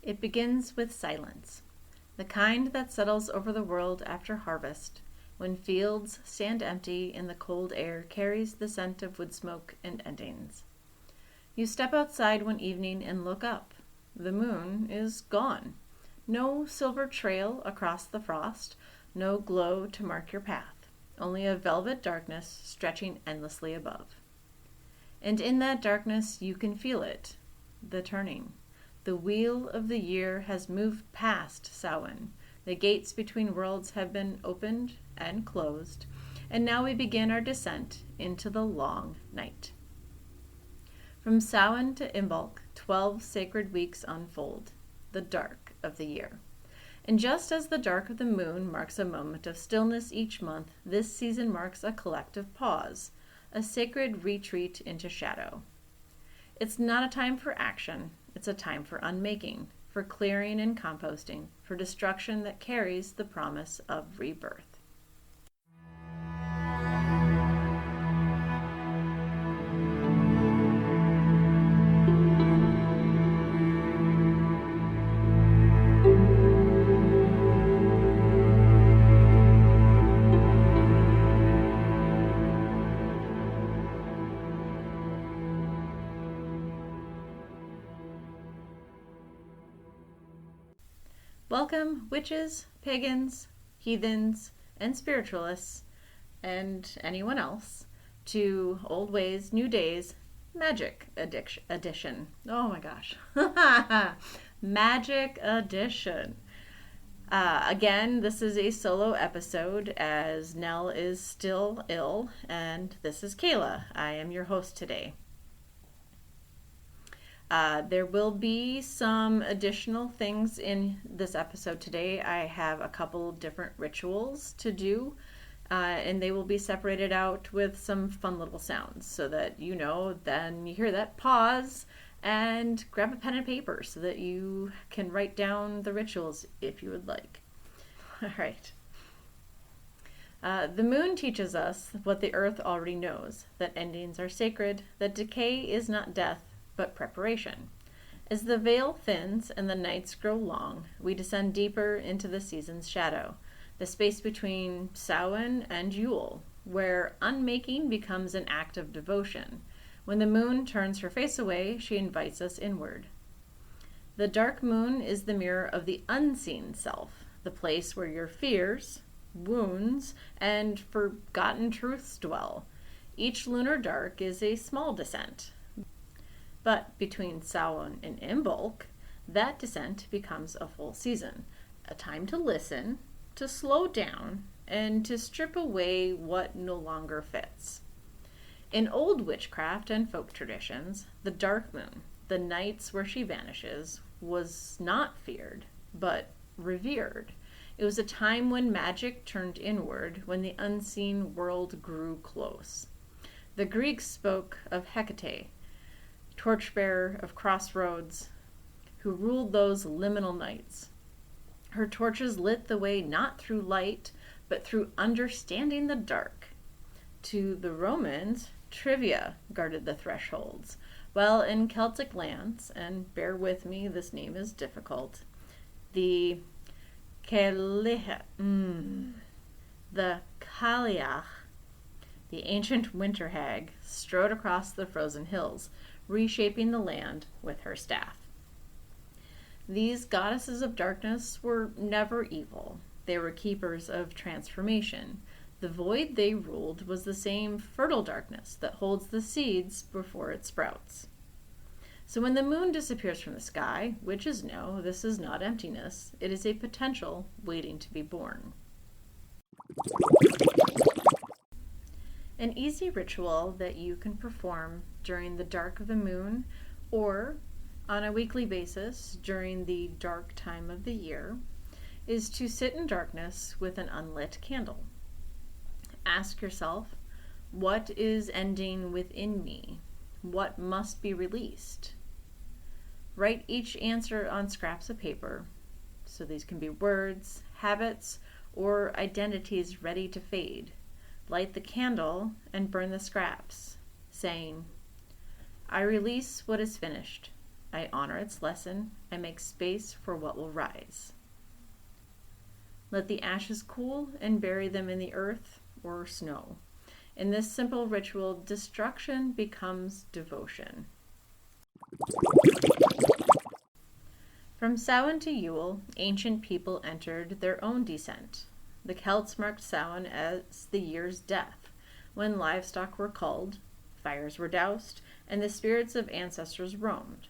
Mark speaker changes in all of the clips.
Speaker 1: It begins with silence, the kind that settles over the world after harvest, when fields stand empty and the cold air carries the scent of wood smoke and endings. You step outside one evening and look up. The moon is gone. No silver trail across the frost, no glow to mark your path, only a velvet darkness stretching endlessly above. And in that darkness you can feel it, the turning. The wheel of the year has moved past Samhain. The gates between worlds have been opened and closed, and now we begin our descent into the long night. From Samhain to Imbolc, 12 sacred weeks unfold, the dark of the year. And just as the dark of the moon marks a moment of stillness each month, this season marks a collective pause, a sacred retreat into shadow. It's not a time for action, it's a time for unmaking, for clearing and composting, for destruction that carries the promise of rebirth. Welcome, witches, pagans, heathens, and spiritualists, and anyone else, to Old Ways, New Days, Magic Edition. Oh my gosh. Magic Edition. Again, this is a solo episode as Nell is still ill, and this is Kayla. I am your host today. There will be some additional things in this episode today. I have a couple different rituals to do, and they will be separated out with some fun little sounds so that then you hear that pause and grab a pen and paper so that you can write down the rituals if you would like. All right. The moon teaches us what the earth already knows, that endings are sacred, that decay is not death, but preparation. As the veil thins and the nights grow long, we descend deeper into the season's shadow, the space between Samhain and Yule, where unmaking becomes an act of devotion. When the moon turns her face away, she invites us inward. The dark moon is the mirror of the unseen self, the place where your fears, wounds, and forgotten truths dwell. Each lunar dark is a small descent. But between Samhain and Imbolc, that descent becomes a full season, a time to listen, to slow down, and to strip away what no longer fits. In old witchcraft and folk traditions, the dark moon, the nights where she vanishes, was not feared, but revered. It was a time when magic turned inward, when the unseen world grew close. The Greeks spoke of Hecate, torchbearer of crossroads, who ruled those liminal nights. Her torches lit the way not through light, but through understanding the dark. To the Romans, trivia guarded the thresholds, while in Celtic lands, and bear with me, this name is difficult, the Cailleach, the ancient winter hag, strode across the frozen hills, reshaping the land with her staff. These goddesses of darkness were never evil. They were keepers of transformation. The void they ruled was the same fertile darkness that holds the seeds before it sprouts. So when the moon disappears from the sky, witches know this is not emptiness. It is a potential waiting to be born. An easy ritual that you can perform during the dark of the moon or on a weekly basis during the dark time of the year is to sit in darkness with an unlit candle. Ask yourself, what is ending within me? What must be released? Write each answer on scraps of paper. So these can be words, habits, or identities ready to fade. Light the candle and burn the scraps, saying, I release what is finished. I I honor its lesson. I make space for what will rise. Let the ashes cool and bury them in the earth or snow. In this simple ritual, destruction becomes devotion. From Samhain to Yule, ancient people entered their own descent. The Celts marked Samhain as the year's death, when livestock were culled, fires were doused, and the spirits of ancestors roamed.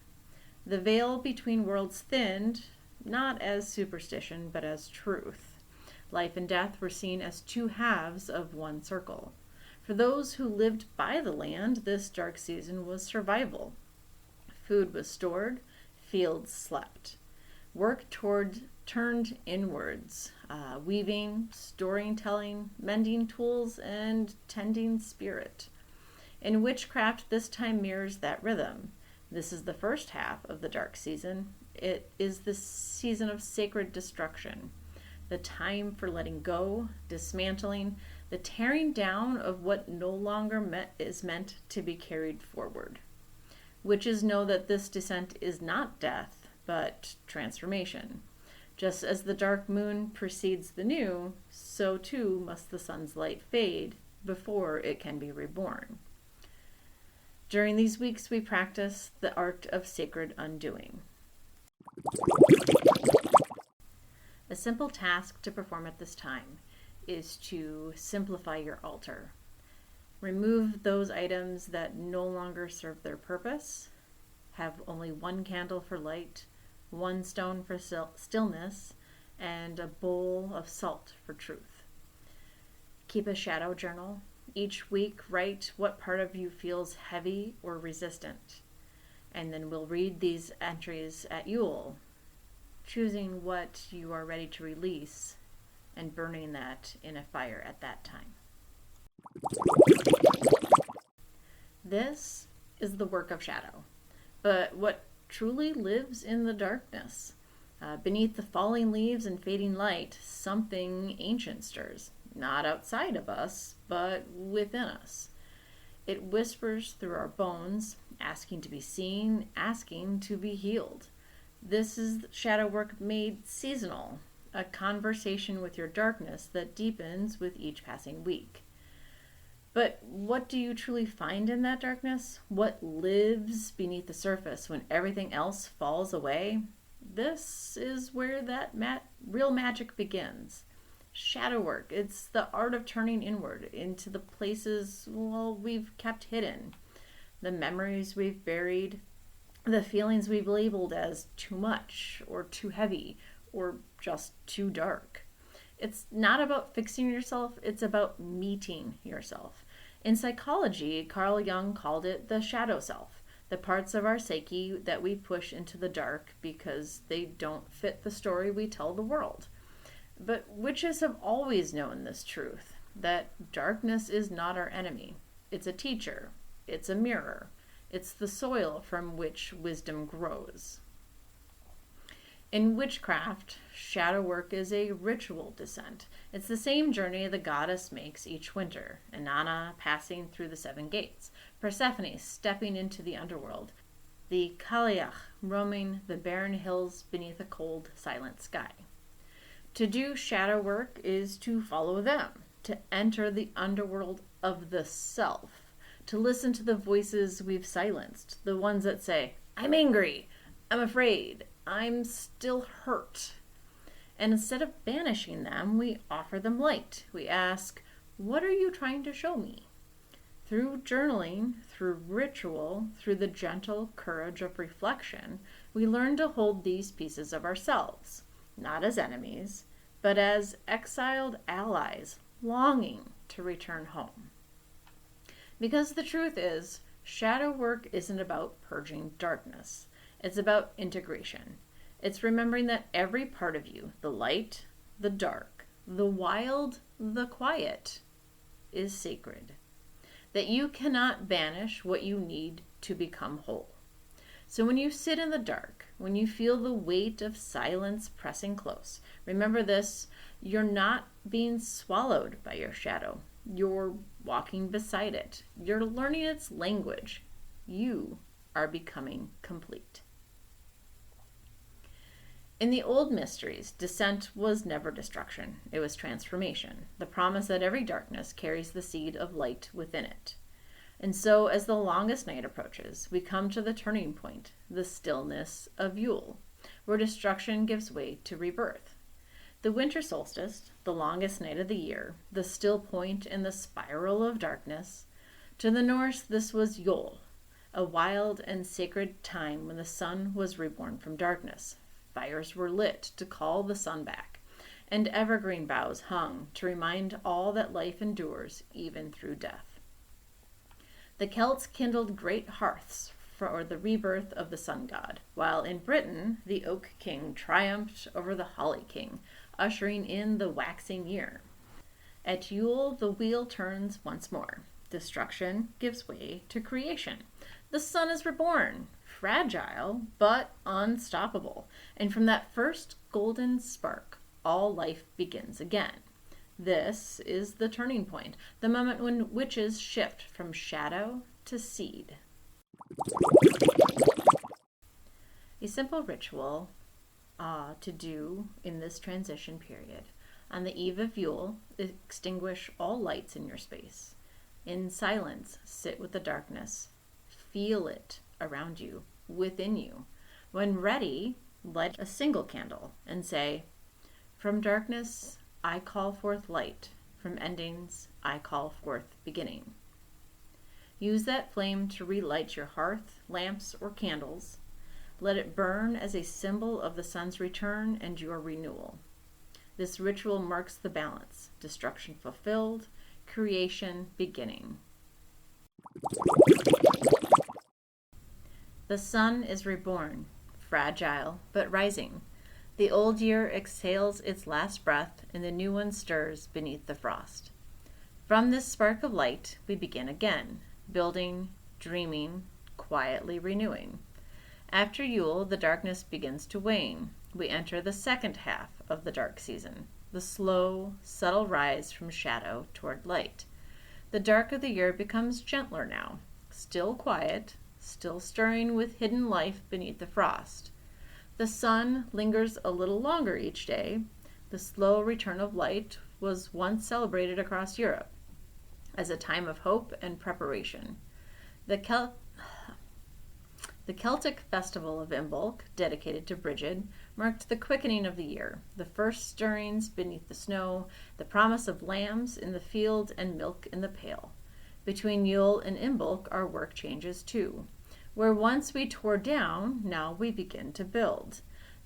Speaker 1: The veil between worlds thinned, not as superstition, but as truth. Life and death were seen as two halves of one circle. For those who lived by the land, this dark season was survival. Food was stored, fields slept. Work turned inwards, weaving, storytelling, mending tools, and tending spirit. In witchcraft, this time mirrors that rhythm. This is the first half of the dark season. It is the season of sacred destruction, the time for letting go, dismantling, the tearing down of what no longer is meant to be carried forward. Witches know that this descent is not death, but transformation. Just as the dark moon precedes the new, so too must the sun's light fade before it can be reborn. During these weeks, we practice the art of sacred undoing. A simple task to perform at this time is to simplify your altar. Remove those items that no longer serve their purpose. Have only one candle for light, one stone for stillness, and a bowl of salt for truth. Keep a shadow journal. Each week, write what part of you feels heavy or resistant. And then we'll read these entries at Yule, choosing what you are ready to release and burning that in a fire at that time. This is the work of shadow, but what truly lives in the darkness. Beneath the falling leaves and fading light, something ancient stirs, not outside of us, but within us. It whispers through our bones, asking to be seen, asking to be healed. This is shadow work made seasonal, a conversation with your darkness that deepens with each passing week. But what do you truly find in that darkness? What lives beneath the surface when everything else falls away? This is where that real magic begins. Shadow work, it's the art of turning inward into the places, we've kept hidden. The memories we've buried, the feelings we've labeled as too much or too heavy or just too dark. It's not about fixing yourself, it's about meeting yourself. In psychology, Carl Jung called it the shadow self, the parts of our psyche that we push into the dark because they don't fit the story we tell the world. But witches have always known this truth, that darkness is not our enemy. It's a teacher, it's a mirror, it's the soil from which wisdom grows. In witchcraft, shadow work is a ritual descent. It's the same journey the goddess makes each winter. Inanna passing through the 7 gates, Persephone stepping into the underworld, the Cailleach roaming the barren hills beneath a cold, silent sky. To do shadow work is to follow them, to enter the underworld of the self, to listen to the voices we've silenced, the ones that say, I'm angry, I'm afraid, I'm still hurt. And instead of banishing them, we offer them light. We ask, what are you trying to show me? Through journaling, through ritual, through the gentle courage of reflection, we learn to hold these pieces of ourselves, not as enemies, but as exiled allies longing to return home. Because the truth is, shadow work isn't about purging darkness. It's about integration. It's remembering that every part of you, the light, the dark, the wild, the quiet, is sacred. That you cannot banish what you need to become whole. So when you sit in the dark, when you feel the weight of silence pressing close, remember this, you're not being swallowed by your shadow. You're walking beside it. You're learning its language. You are becoming complete. In the old mysteries, descent was never destruction, it was transformation, the promise that every darkness carries the seed of light within it. And so, as the longest night approaches, we come to the turning point, the stillness of Yule, where destruction gives way to rebirth. The winter solstice, the longest night of the year, the still point in the spiral of darkness. To the Norse, this was Yule, a wild and sacred time when the sun was reborn from darkness. Fires were lit to call the sun back, and evergreen boughs hung to remind all that life endures even through death. The Celts kindled great hearths for the rebirth of the sun god, while in Britain the oak king triumphed over the holly king, ushering in the waxing year. At Yule, the wheel turns once more. Destruction gives way to creation. The sun is reborn, fragile but unstoppable, and from that first golden spark, all life begins again. This is the turning point, the moment when witches shift from shadow to seed. A simple ritual to do in this transition period. On the eve of Yule, extinguish all lights in your space. In silence, sit with the darkness. Feel it around you, within you. When ready, light a single candle and say, "From darkness, I call forth light. From endings, I call forth beginning." Use that flame to relight your hearth, lamps, or candles. Let it burn as a symbol of the sun's return and your renewal. This ritual marks the balance, destruction fulfilled, creation beginning. The sun is reborn, fragile but rising. The old year exhales its last breath, and the new one stirs beneath the frost. From this spark of light, we begin again, building, dreaming, quietly renewing. After Yule, the darkness begins to wane. We enter the second half of the dark season, the slow, subtle rise from shadow toward light. The dark of the year becomes gentler now, still quiet, still stirring with hidden life beneath the frost. The sun lingers a little longer each day. The slow return of light was once celebrated across Europe as a time of hope and preparation. The Celtic festival of Imbolc, dedicated to Brigid, marked the quickening of the year, the first stirrings beneath the snow, the promise of lambs in the field and milk in the pail. Between Yule and Imbolc, our work changes too. Where once we tore down, now we begin to build.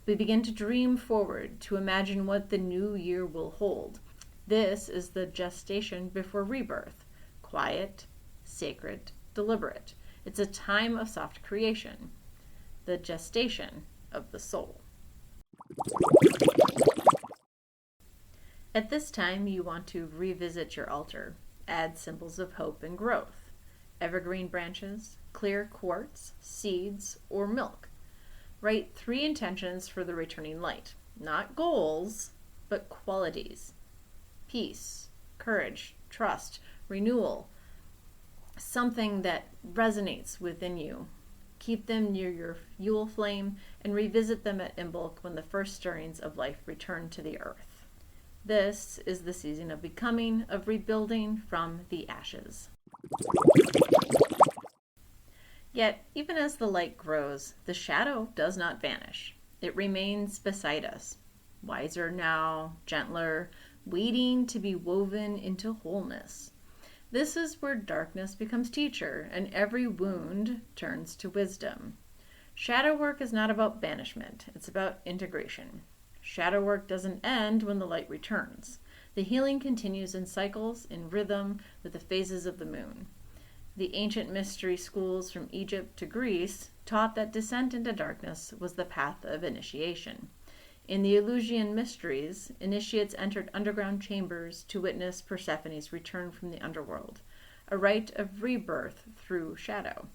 Speaker 1: We begin to dream forward, to imagine what the new year will hold. This is the gestation before rebirth. Quiet, sacred, deliberate. It's a time of soft creation. The gestation of the soul. At this time, you want to revisit your altar. Add symbols of hope and growth. Evergreen branches, clear quartz, seeds, or milk. Write 3 intentions for the returning light. Not goals, but qualities. Peace, courage, trust, renewal. Something that resonates within you. Keep them near your Yule flame and revisit them at Imbolc when the first stirrings of life return to the earth. This is the season of becoming, of rebuilding from the ashes. Yet, even as the light grows, the shadow does not vanish. It remains beside us, wiser now, gentler, waiting to be woven into wholeness. This is where darkness becomes teacher, and every wound turns to wisdom. Shadow work is not about banishment, it's about integration. Shadow work doesn't end when the light returns. The healing continues in cycles, in rhythm, with the phases of the moon. The ancient mystery schools from Egypt to Greece taught that descent into darkness was the path of initiation. In the Eleusinian mysteries, initiates entered underground chambers to witness Persephone's return from the underworld, a rite of rebirth through shadow.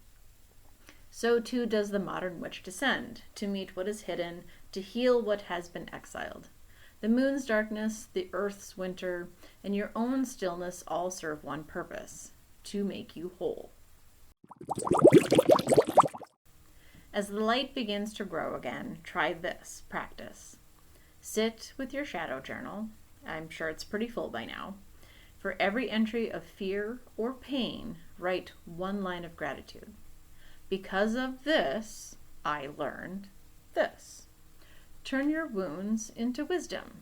Speaker 1: So too does the modern witch descend, to meet what is hidden, to heal what has been exiled. The moon's darkness, the earth's winter, and your own stillness all serve one purpose: to make you whole. As the light begins to grow again, try this practice. Sit with your shadow journal. I'm sure it's pretty full by now. For every entry of fear or pain, write one line of gratitude. Because of this, I learned this. Turn your wounds into wisdom.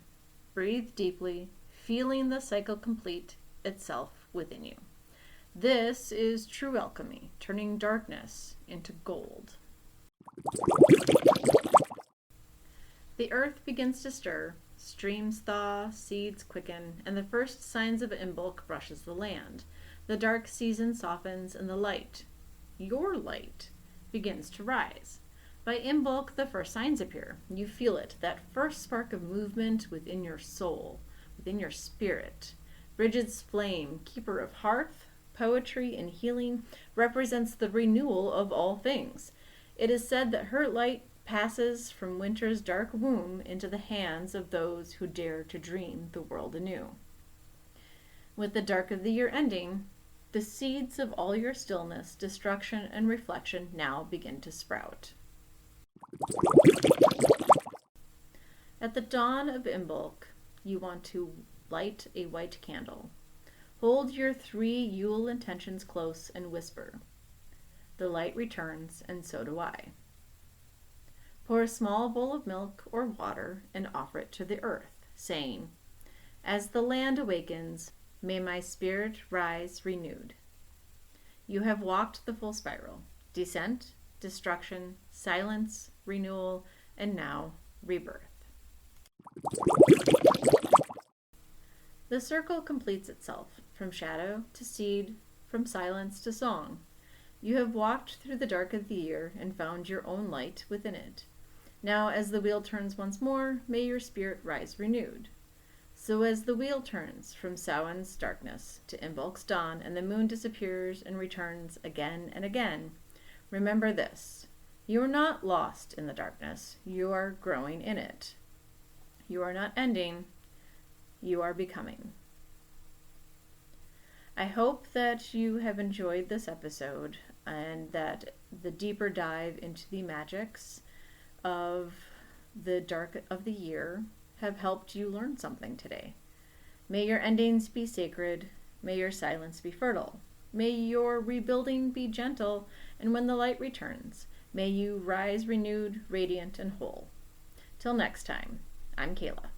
Speaker 1: Breathe deeply, feeling the cycle complete itself within you. This is true alchemy, turning darkness into gold. The earth begins to stir, streams thaw, seeds quicken, and the first signs of Imbolc brushes the land. The dark season softens, and the light, your light, begins to rise. By Imbolc, the first signs appear. You feel it, that first spark of movement within your soul, within your spirit. Bridget's flame, keeper of hearth, poetry, and healing, represents the renewal of all things. It is said that her light passes from winter's dark womb into the hands of those who dare to dream the world anew. With the dark of the year ending, the seeds of all your stillness, destruction, and reflection now begin to sprout. At the dawn of Imbolc, you want to light a white candle. Hold your 3 Yule intentions close and whisper. The light returns, and so do I. Pour a small bowl of milk or water and offer it to the earth, saying, "As the land awakens, may my spirit rise renewed." You have walked the full spiral: descent, destruction, silence, renewal, and now rebirth. The circle completes itself, from shadow to seed, from silence to song. You have walked through the dark of the year and found your own light within it. Now, as the wheel turns once more, may your spirit rise renewed. So as the wheel turns from Samhain's darkness to Imbolc's dawn, and the moon disappears and returns again and again, remember this: you are not lost in the darkness, you are growing in it. You are not ending, you are becoming. I hope that you have enjoyed this episode and that the deeper dive into the magics of the dark of the year have helped you learn something today. May your endings be sacred. May your silence be fertile. May your rebuilding be gentle. And when the light returns, may you rise renewed, radiant, and whole. Till next time, I'm Kayla.